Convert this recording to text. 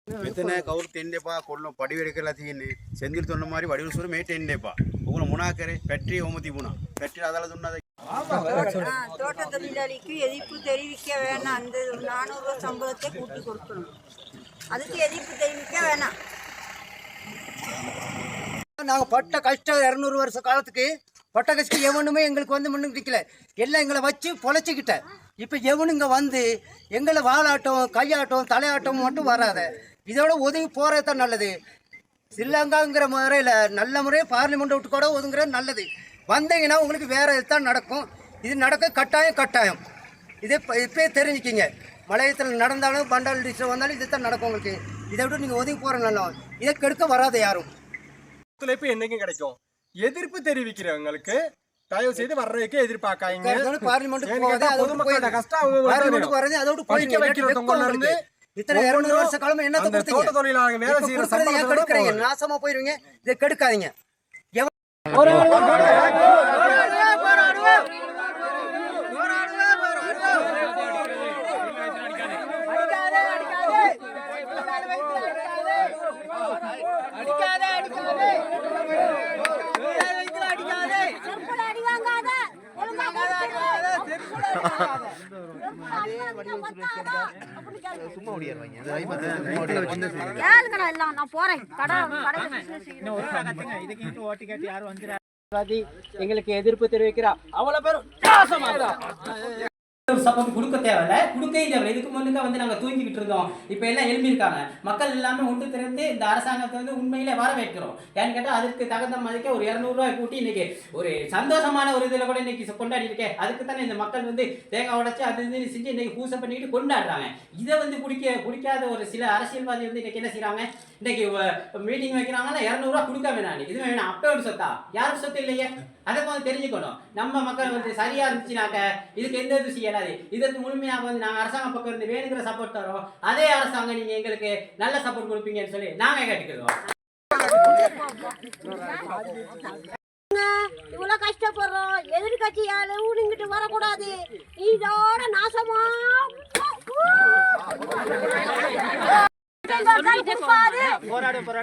මෙතන කවුරුත් එන්න එපා කොල්ලෝ පඩිවැඩ කරලා තියෙන්නේ සෙන්දිල් තොන්න මාරි වඩිවල සූර මේට එන්න එපා. ඔගොල්ලෝ මොනා කරේ? පැට්ටි ඔහොම තිබුණා. පැට්ටිලා අදාලා දුන්නාද? தோட்ட தொழிலாளிக்கு எதிர்ப்பு தெரிவிக்க வேணாம். அந்த 400 ரூபாய் சம்பளத்தை கூட்டி கொடுக்கணும். அதுக்கு எதிர்ப்பு தெரிவிக்க வேணாம். நாங்கள் பட்ட கஷ்டம் 200 வருஷ காலத்துக்கு பட்ட கஷ்டம் எவனுமே எங்களுக்கு வந்து முன்னுக்கு நிற்கல. எல்லாம் எங்களை வச்சு பொழைச்சிக்கிட்ட. இப்போ எவனுங்க வந்து எங்களை வாழாட்டம் கையாட்டம் தலையாட்டம் மட்டும் வராத. இதோட ஒதுங்கி போகிறது தான் நல்லது. ஸ்ரீலங்காங்கிற முறையில் நல்ல முறையில் பார்லிமெண்ட் விட்டு கூட ஒதுங்குறது நல்லது. வந்தீங்கன்னா உங்களுக்கு வேறு இதுதான் நடக்கும். இது நடக்க கட்டாயம். இதே இப்போயே தெரிஞ்சுக்கிங்க. மலையத்தில் நடந்தாலும் பண்டால் டிஸ்ட்ரிக்ட் வந்தாலும் இது தான் நடக்கும் உங்களுக்கு. இதை விட்டு நீங்கள் ஒதுங்கி போகிற நல்லா இதை கெடுக்க வராது யாரும். ஒத்துழைப்பு என்னைக்கும் கிடைக்கும். எதிர்ப்பு தெரிவிக்கிறவங்களுக்கு தயவு செய்து வர்றதுக்கு எதிர்பார்க்காங்க. பொதுமக்களோட கஷ்டம் இத்தனை 200 வருஷ காலமா என்ன தோட்ட தொழிலாளர்கள் வேலை செய்யற நாசமா போயிருவீங்க. இதை கெடுக்காதீங்க. எங்களுக்கு எதிர்ப்பு தெரிவிக்கிறார். அவ்வளவு பேரும் சப்போர்ட் கொடுக்க தேவையில்ல, கொடுக்கவே தேவையில்லை. இதுக்கு முன்னுக்கு வந்து நாங்கள் தூங்கிக்கிட்டு இருந்தோம். இப்போ எல்லாம் எழுப்பியிருக்காங்க. மக்கள் எல்லாமே ஒன்று திறந்து இந்த அரசாங்கத்தை வந்து உண்மையிலே வரவேற்கிறோம். ஏன்னு கேட்டால் அதுக்கு தகுந்த மாதிரிக்க ஒரு 200 ரூபாய் கூட்டி இன்னைக்கு ஒரு சந்தோஷமான ஒரு இதில் கூட இன்னைக்கு கொண்டாடி இருக்கேன். அதுக்கு தானே இந்த மக்கள் வந்து தேங்காய் உடைச்சு அது இது செஞ்சு இன்னைக்கு பூசை பண்ணிக்கிட்டு கொண்டாடுறாங்க. இதை வந்து பிடிக்காத ஒரு சில அரசியல்வாதி வந்து இன்னைக்கு என்ன செய்யறாங்க, இன்னைக்கு மீட்டிங் வைக்கிறாங்கன்னா 200 ரூபாய் கொடுக்க வேணாம். இது வேணாம், அப்போ ஒரு சொத்தா யாரும் சொத்து இல்லையே. அதை வந்து தெரிஞ்சுக்கணும். நம்ம மக்கள் வந்து சரியா இருந்துச்சுனாக்க இதுக்கு எந்த இது செய்யலாது. இதற்கு முழுமையாக வந்து நாங்கள் அரசாங்க பக்கம் இருந்து வேணுங்கிற சப்போர்ட் தரோம். அதே அரசாங்கம் நீங்க எங்களுக்கு நல்ல சப்போர்ட் கொடுப்பீங்கன்னு சொல்லி நாங்க கேட்டுக்கிறோம். இவ்வளவு கஷ்டப்படுறோம். எதிர்கட்சி யாரும் இங்கிட்டு வரக்கூடாது. இதோட நாசமா போராடுவோம்.